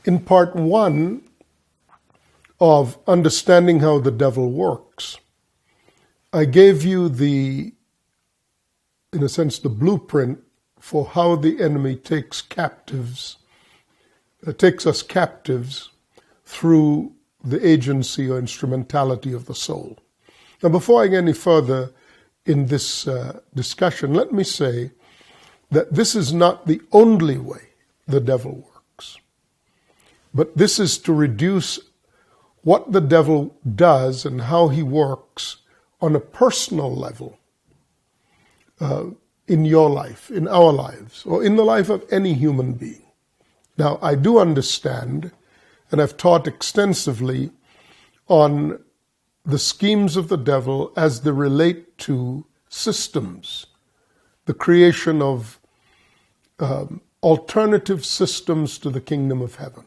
In part one of understanding how the devil works, I gave you in a sense, the blueprint for how the enemy takes us captives through the agency or instrumentality of the soul. Now, before I get any further in this discussion, let me say that this is not the only way the devil works, but this is to reduce what the devil does and how he works on a personal level in your life, in our lives, or in the life of any human being. Now, I do understand, and I've taught extensively on the schemes of the devil as they relate to systems, the creation of alternative systems to the kingdom of heaven,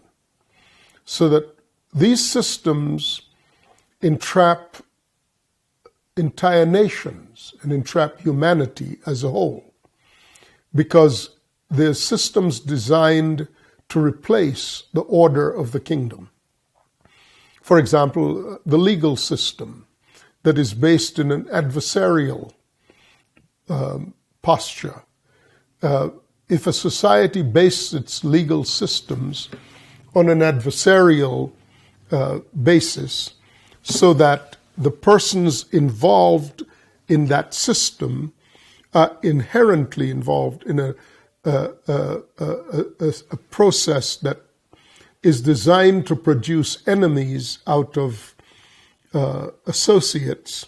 so that these systems entrap entire nations and entrap humanity as a whole, because they're systems designed to replace the order of the kingdom. For example, the legal system that is based in an adversarial posture. If a society bases its legal systems on an adversarial basis, so that the persons involved in that system are inherently involved in a process that is designed to produce enemies out of associates.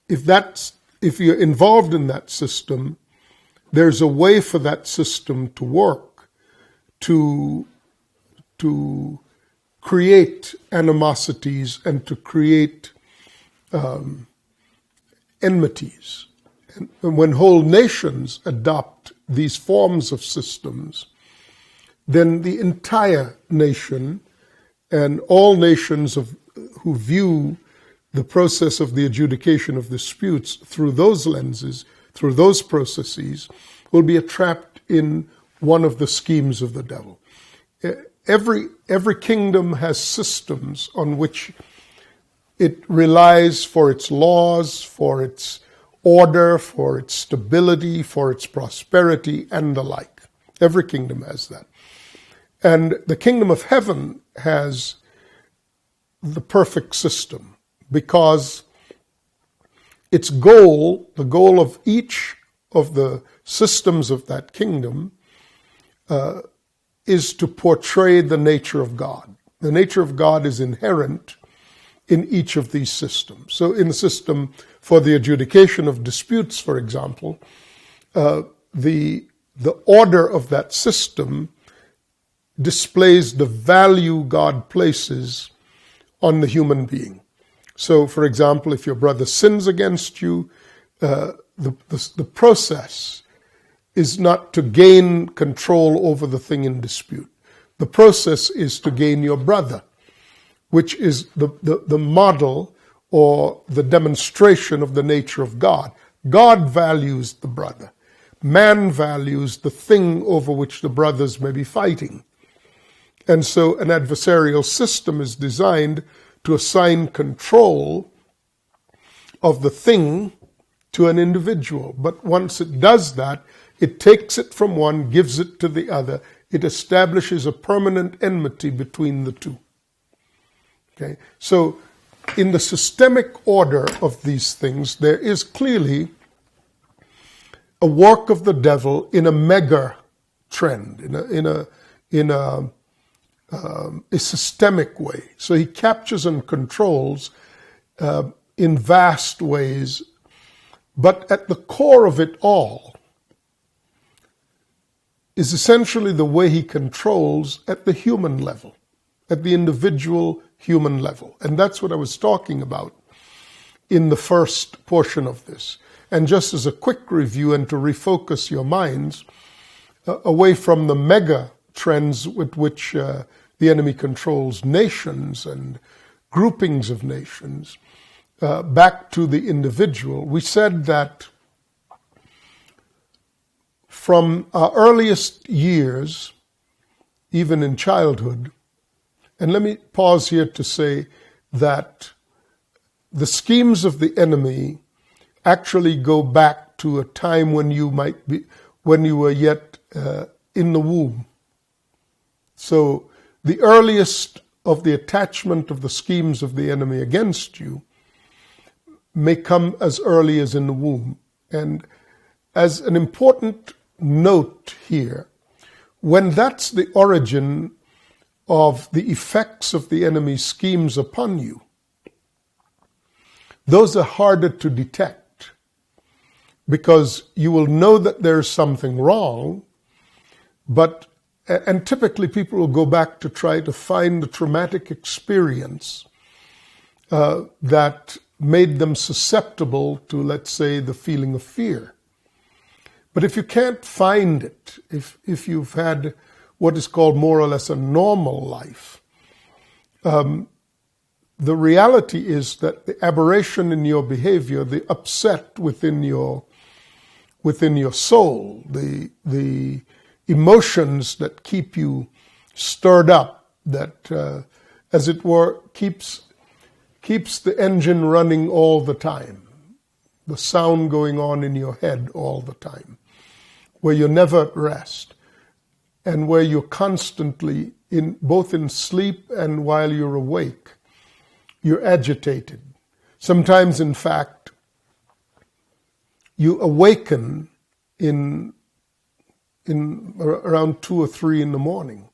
If you're involved in that system, there's a way for that system to work to create animosities and to create enmities. And when whole nations adopt these forms of systems, then the entire nation and all nations who view the process of the adjudication of disputes through those lenses, through those processes, will be trapped in one of the schemes of the devil. Every kingdom has systems on which it relies for its laws, for its order, for its stability, for its prosperity, and the like. Every kingdom has that. And the kingdom of heaven has the perfect system, because its goal, the goal of each of the systems of that kingdom, is to portray the nature of God. The nature of God is inherent in each of these systems. So in the system for the adjudication of disputes, for example, the order of that system displays the value God places on the human being. So, for example, if your brother sins against you, the process is not to gain control over the thing in dispute. The process is to gain your brother, which is the model or the demonstration of the nature of God. God values the brother. Man values the thing over which the brothers may be fighting. And so an adversarial system is designed to assign control of the thing to an individual. But once it does that, it takes it from one, gives it to the other. It establishes a permanent enmity between the two. Okay? So in the systemic order of these things, there is clearly a work of the devil in a mega trend, in a systemic way. So he captures and controls in vast ways, but at the core of it all is essentially the way he controls at the human level, at the individual human level. And that's what I was talking about in the first portion of this. And just as a quick review and to refocus your minds away from the mega trends with which the enemy controls nations and groupings of nations, back to the individual, we said that from our earliest years, even in childhood, and let me pause here to say that the schemes of the enemy actually go back to a time when you were yet in the womb. So the earliest of the attachment of the schemes of the enemy against you may come as early as in the womb. And as an important note here, when that's the origin of the effects of the enemy's schemes upon you, those are harder to detect because you will know that there's something wrong, and typically people will go back to try to find the traumatic experience that made them susceptible to, let's say, the feeling of fear. But if you can't find it, if you've had what is called more or less a normal life, the reality is that the aberration in your behavior, the upset within your soul, the emotions that keep you stirred up, that, as it were, keeps the engine running all the time, the sound going on in your head all the time, where you're never at rest, and where you're constantly, both in sleep and while you're awake, you're agitated. Sometimes, in fact, you awaken in around 2 or 3 in the morning,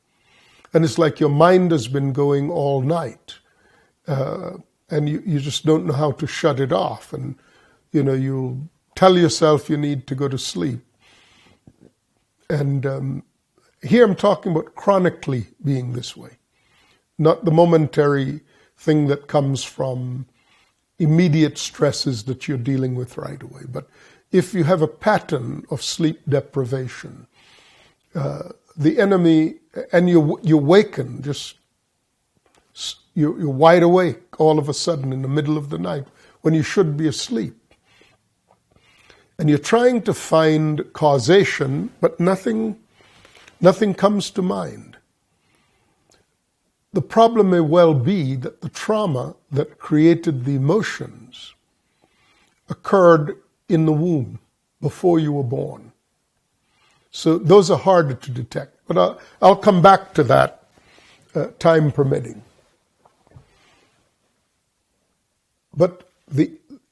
and it's like your mind has been going all night, and you just don't know how to shut it off, and you tell yourself you need to go to sleep. And here I'm talking about chronically being this way, not the momentary thing that comes from immediate stresses that you're dealing with right away. But if you have a pattern of sleep deprivation, the enemy, and you waken, you're wide awake all of a sudden in the middle of the night when you should be asleep. And you're trying to find causation, but nothing comes to mind. The problem may well be that the trauma that created the emotions occurred in the womb before you were born. So those are harder to detect. But I'll come back to that, time permitting. But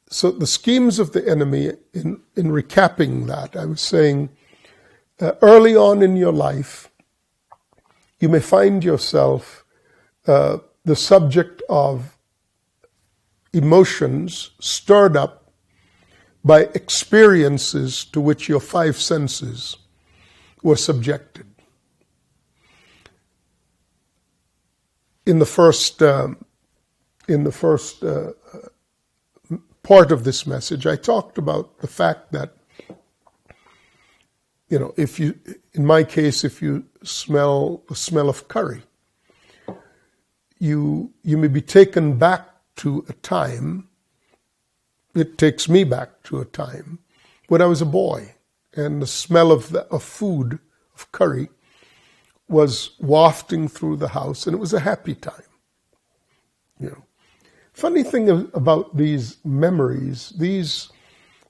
so the schemes of the enemy, in recapping that, I was saying, early on in your life, you may find yourself the subject of emotions stirred up by experiences to which your 5 senses were subjected. In the first part of this message, I talked about the fact that, in my case, if you smell the smell of curry, you may be taken back to a time. It takes me back to a time when I was a boy, and the smell of food, of curry, was wafting through the house, and it was a happy time. Funny thing about these memories,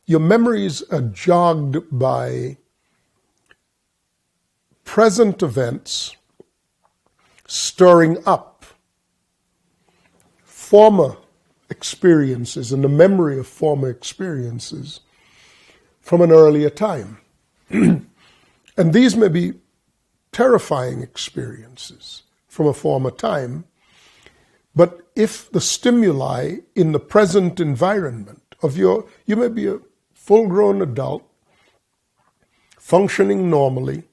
your memories are jogged by present events stirring up former experiences and the memory of former experiences from an earlier time. And these may be terrifying experiences from a former time, but if the stimuli in the present environment of you may be a full-grown adult, functioning normally,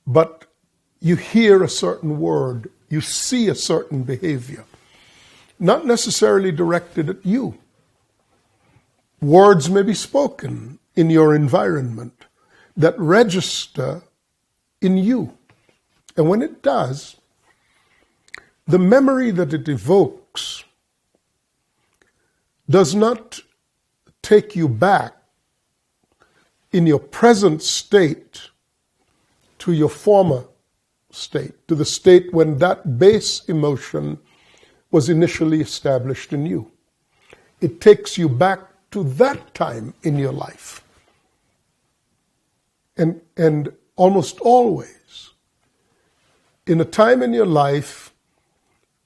but you hear a certain word, you see a certain behavior, not necessarily directed at you. Words may be spoken in your environment that register in you. And when it does, the memory that it evokes does not take you back in your present state to your former state, to the state when that base emotion was initially established in you. It takes you back to that time in your life. And almost always, in a time in your life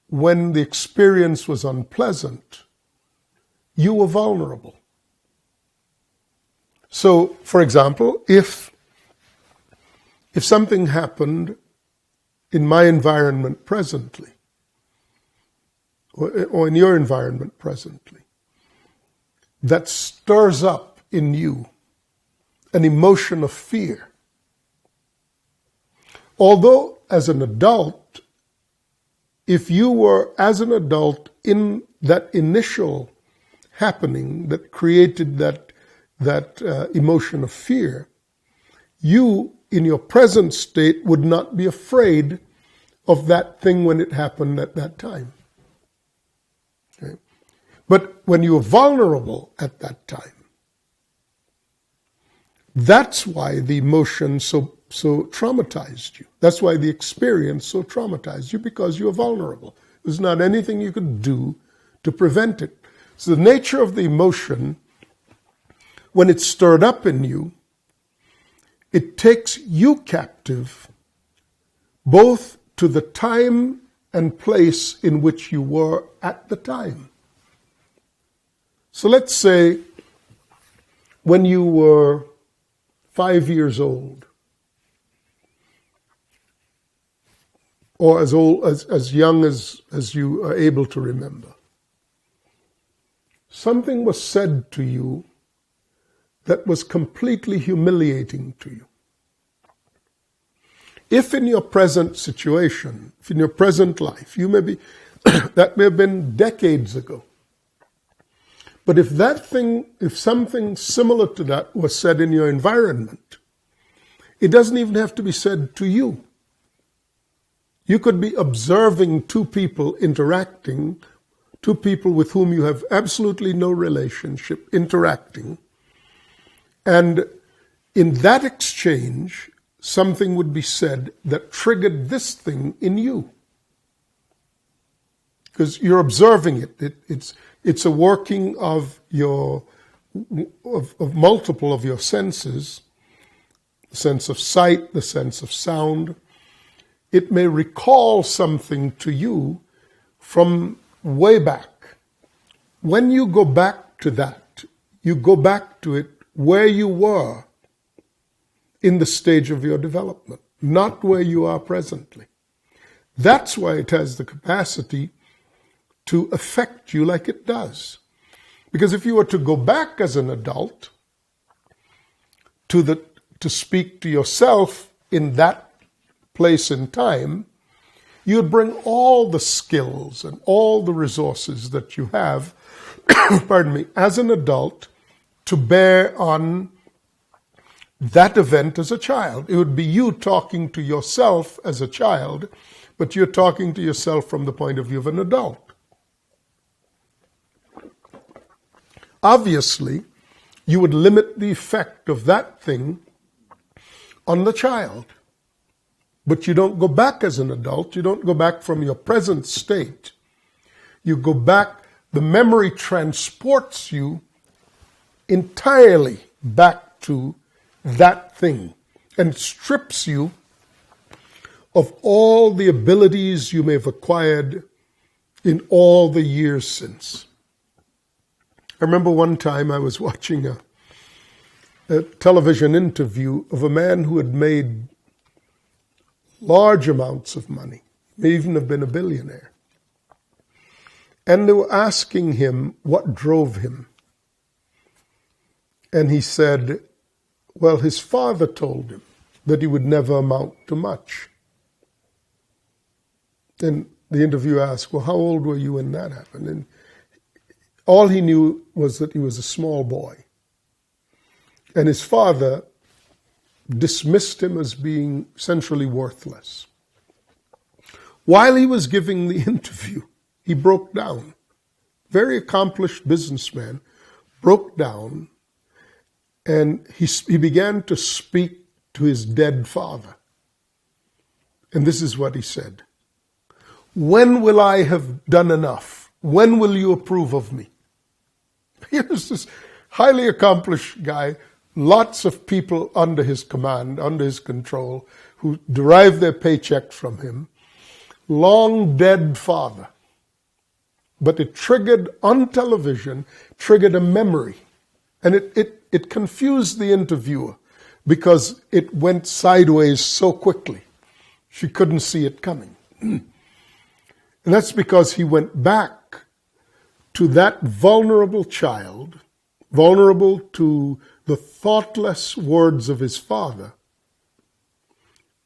when the experience was unpleasant, you were vulnerable. So, for example, if something happened in my environment presently, or in your environment presently, that stirs up in you an emotion of fear. Although as an adult, if you were as an adult in that initial happening that created that emotion of fear, you in your present state would not be afraid of that thing when it happened at that time. Okay? But when you were vulnerable at that time, that's why the emotion so traumatized you. That's why the experience so traumatized you, because you were vulnerable. There's not anything you could do to prevent it. So the nature of the emotion, when it's stirred up in you, it takes you captive both to the time and place in which you were at the time. So let's say when you were 5 years old, or as young as you are able to remember, something was said to you that was completely humiliating to you. If in your present situation, if in your present life, you may be, that may have been decades ago, but if something similar to that was said in your environment, it doesn't even have to be said to you. You could be observing two people interacting, two people with whom you have absolutely no relationship interacting, and in that exchange, something would be said that triggered this thing in you. Because you're observing it. It's a working of multiple of your senses, the sense of sight, the sense of sound. It may recall something to you from way back. When you go back to that, you go back to it where you were in the stage of your development, not where you are presently. That's why it has the capacity to affect you like it does. Because if you were to go back as an adult to speak to yourself in that place and time, you'd bring all the skills and all the resources that you have, as an adult, to bear on that event as a child. It would be you talking to yourself as a child, but you're talking to yourself from the point of view of an adult. Obviously, you would limit the effect of that thing on the child. But you don't go back as an adult. You don't go back from your present state. You go back, the memory transports you entirely back to that thing and strips you of all the abilities you may have acquired in all the years since. I remember one time I was watching a television interview of a man who had made large amounts of money, may even have been a billionaire. And they were asking him what drove him. And he said, well, his father told him that he would never amount to much. Then the interviewer asked, well, how old were you when that happened? And all he knew was that he was a small boy. And his father dismissed him as being essentially worthless. While he was giving the interview, he broke down. Very accomplished businessman, broke down And he began to speak to his dead father. And this is what he said. When will I have done enough? When will you approve of me? He was this highly accomplished guy, lots of people under his command, under his control, who derive their paycheck from him. Long dead father. But it triggered on television, triggered a memory. And it confused the interviewer because it went sideways so quickly. She couldn't see it coming. And that's because he went back to that vulnerable child, vulnerable to the thoughtless words of his father.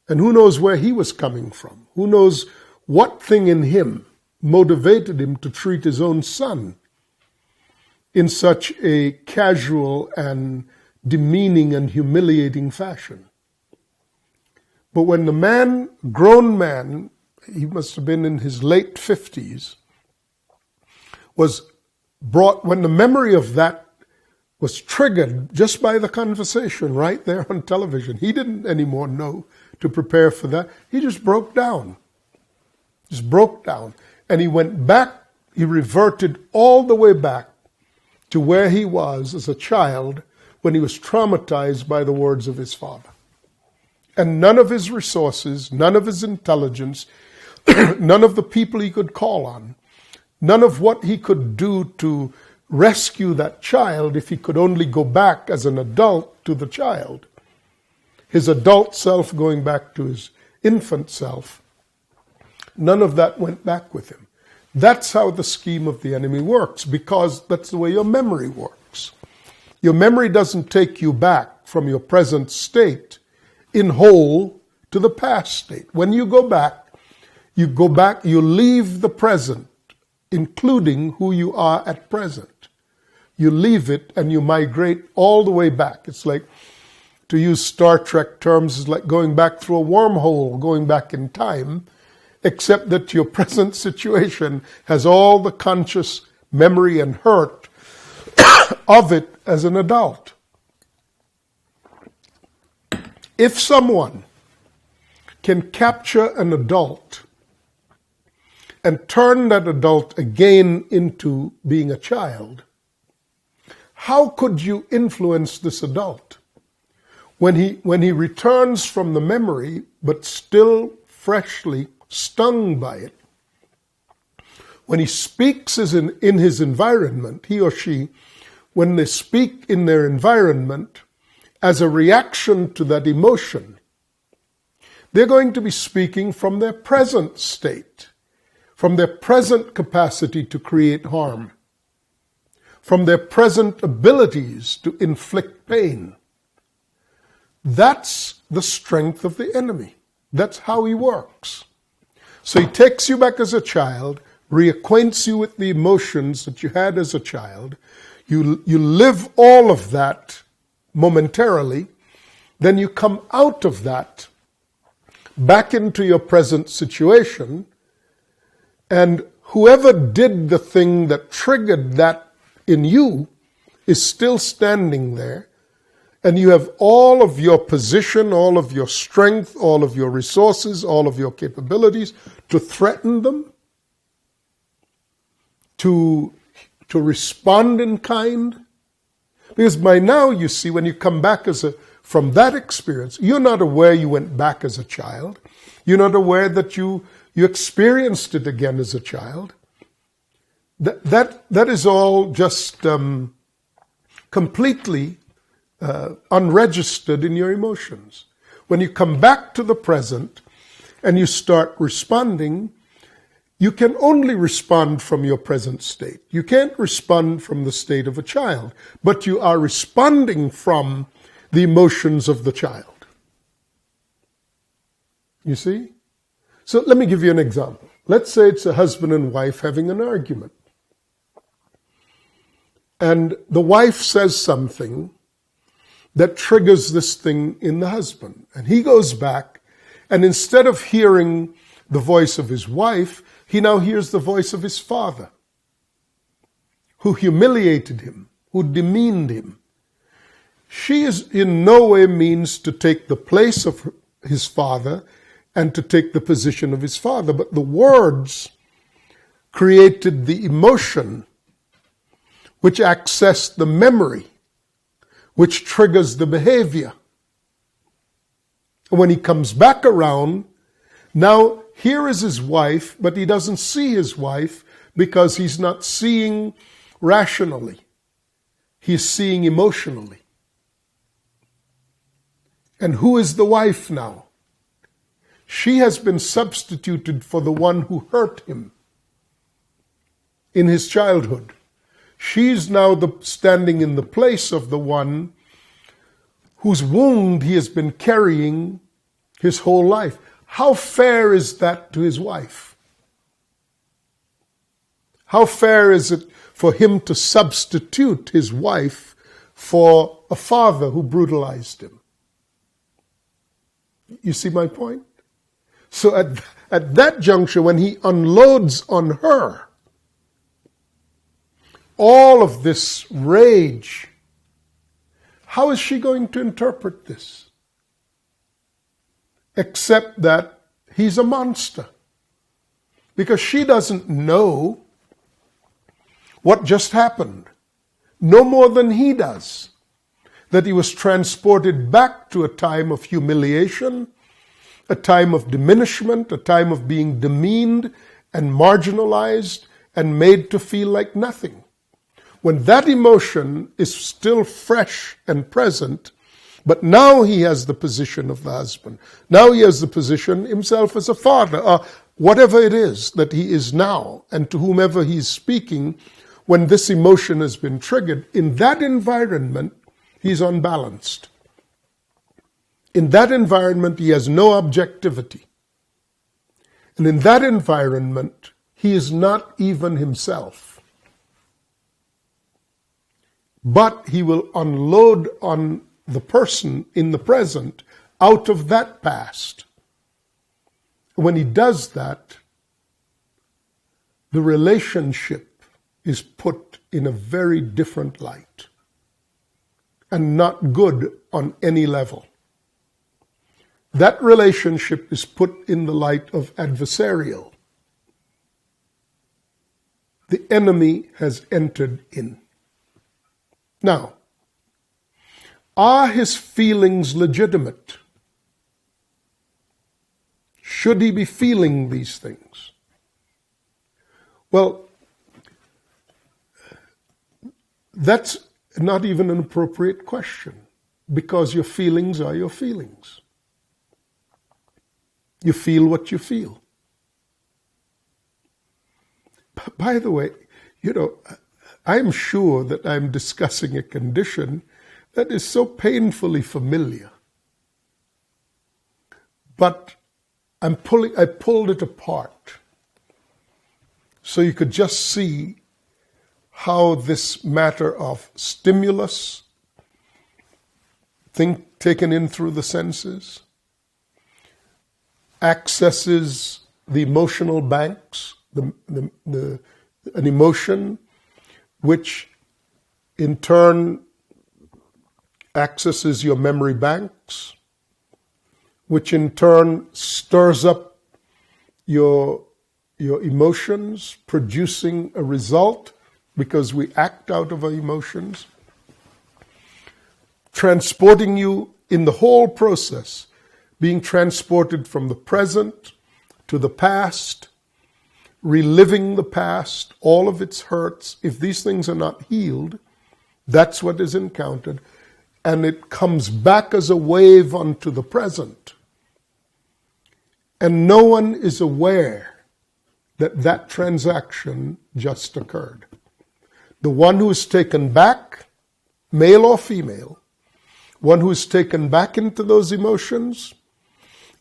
And who knows where he was coming from? Who knows what thing in him motivated him to treat his own son in such a casual and demeaning and humiliating fashion. But when the man, grown man, he must have been in his late 50s, was brought, when the memory of that was triggered just by the conversation right there on television, he didn't anymore know to prepare for that. He just broke down. Just broke down. And he went back, he reverted all the way back to where he was as a child when he was traumatized by the words of his father. And none of his resources, none of his intelligence, none of the people he could call on, none of what he could do to rescue that child if he could only go back as an adult to the child. His adult self going back to his infant self, none of that went back with him. That's how the scheme of the enemy works, because that's the way your memory works. Your memory doesn't take you back from your present state in whole to the past state. When you go back, you leave the present, including who you are at present. You leave it and you migrate all the way back. It's like, to use Star Trek terms, it's like going back through a wormhole, going back in time, except that your present situation has all the conscious memory and hurt of it as an adult. If someone can capture an adult and turn that adult again into being a child, how could you influence this adult? When he returns from the memory, but still freshly stung by it, when he speaks in his environment, he or she, when they speak in their environment as a reaction to that emotion, they're going to be speaking from their present state, from their present capacity to create harm, from their present abilities to inflict pain. That's the strength of the enemy. That's how he works. So he takes you back as a child, reacquaints you with the emotions that you had as a child. You live all of that momentarily. Then you come out of that back into your present situation. And whoever did the thing that triggered that in you is still standing there. And you have all of your position, all of your strength, all of your resources, all of your capabilities to threaten them, to respond in kind. Because by now, you see, when you come back from that experience, you're not aware you went back as a child. You're not aware that you experienced it again as a child. That is all just completely unregistered in your emotions. When you come back to the present and you start responding, you can only respond from your present state. You can't respond from the state of a child, but you are responding from the emotions of the child. You see? So let me give you an example. Let's say it's a husband and wife having an argument. And the wife says something that triggers this thing in the husband. And he goes back, and instead of hearing the voice of his wife, he now hears the voice of his father, who humiliated him, who demeaned him. She is in no way means to take the place of his father and to take the position of his father, but the words created the emotion which accessed the memory, which triggers the behavior. When he comes back around, now here is his wife, but he doesn't see his wife because he's not seeing rationally. He's seeing emotionally. And who is the wife now? She has been substituted for the one who hurt him in his childhood. She's now standing in the place of the one whose wound he has been carrying his whole life. How fair is that to his wife? How fair is it for him to substitute his wife for a father who brutalized him? You see my point? So at that juncture, when he unloads on her all of this rage, how is she going to interpret this? Except that he's a monster. Because she doesn't know what just happened, no more than he does. That he was transported back to a time of humiliation, a time of diminishment, a time of being demeaned and marginalized and made to feel like nothing. When that emotion is still fresh and present, but now he has the position of the husband. Now he has the position himself as a father, whatever it is that he is now, and to whomever he's speaking, when this emotion has been triggered, in that environment, he's unbalanced. In that environment, he has no objectivity. And in that environment, he is not even himself. But he will unload on the person in the present out of that past. When he does that, the relationship is put in a very different light and not good on any level. That relationship is put in the light of adversarial. The enemy has entered in. Now, are his feelings legitimate? Should he be feeling these things? Well, that's not even an appropriate question, because your feelings are your feelings. You feel what you feel. By the way, I'm sure that I'm discussing a condition that is so painfully familiar. But I pulled it apart so you could just see how this matter of stimulus, taken in through the senses, accesses the emotional banks, an emotion which in turn accesses your memory banks, which in turn stirs up your emotions, producing a result, because we act out of our emotions, transporting you in the whole process, being transported from the present to the past, reliving the past, all of its hurts. If these things are not healed, that's what is encountered, and it comes back as a wave onto the present. And no one is aware that that transaction just occurred. The one who is taken back, male or female, one who is taken back into those emotions,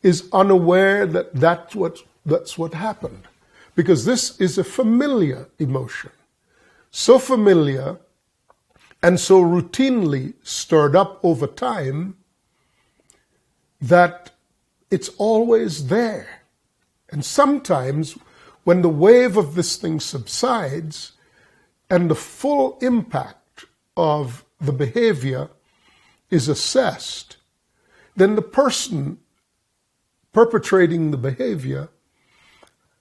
is unaware that that's what happened. Because this is a familiar emotion. So familiar and so routinely stirred up over time that it's always there. And sometimes when the wave of this thing subsides and the full impact of the behavior is assessed, then the person perpetrating the behavior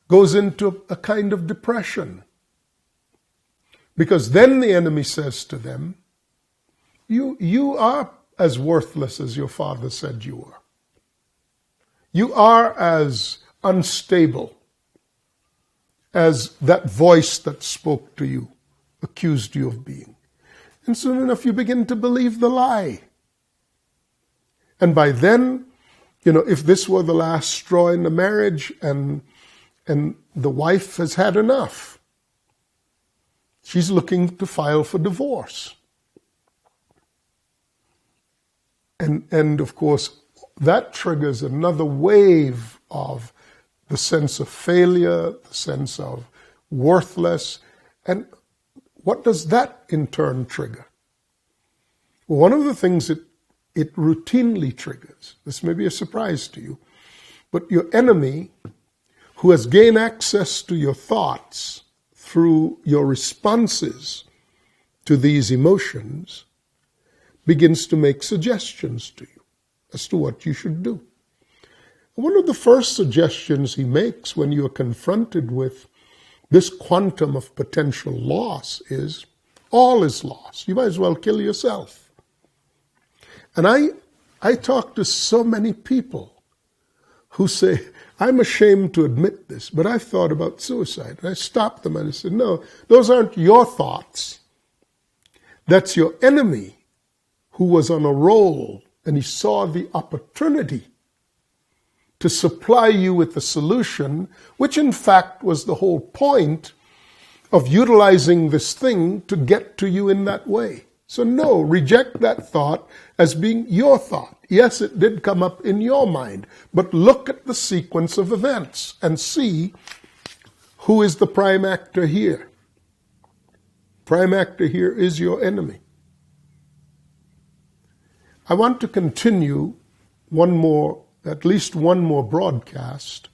goes into a kind of depression. Because then the enemy says to them, you are as worthless as your father said you were. You are as unstable as that voice that spoke to you, accused you of being. And soon enough you begin to believe the lie. And by then, if this were the last straw in the marriage and the wife has had enough, she's looking to file for divorce. And of course, that triggers another wave of the sense of failure, the sense of worthless. And what does that in turn trigger? Well, one of the things that it routinely triggers, this may be a surprise to you, but your enemy, who has gained access to your thoughts through your responses to these emotions, begins to make suggestions to you as to what you should do. One of the first suggestions he makes when you are confronted with this quantum of potential loss is, all is lost. You might as well kill yourself. And I talk to so many people who say, I'm ashamed to admit this, but I've thought about suicide. And I stopped them and I said, no, those aren't your thoughts. That's your enemy who was on a roll and he saw the opportunity to supply you with a solution, which in fact was the whole point of utilizing this thing to get to you in that way. So no, reject that thought as being your thought. Yes, it did come up in your mind, but look at the sequence of events and see who is the prime actor here. Prime actor here is your enemy. I want to continue at least one more broadcast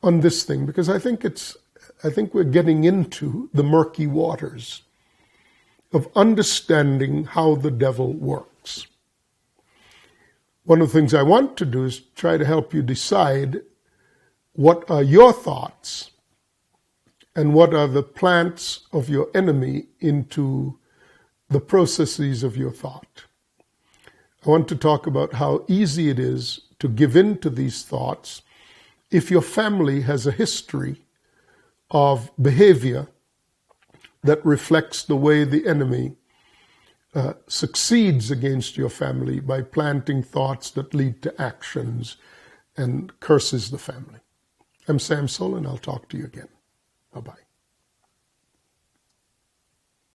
on this thing, because I think we're getting into the murky waters of understanding how the devil works. One of the things I want to do is try to help you decide what are your thoughts and what are the plants of your enemy into the processes of your thought. I want to talk about how easy it is to give in to these thoughts if your family has a history of behavior that reflects the way the enemy succeeds against your family by planting thoughts that lead to actions and curses the family. I'm Sam Soleyn. I'll talk to you again. Bye-bye.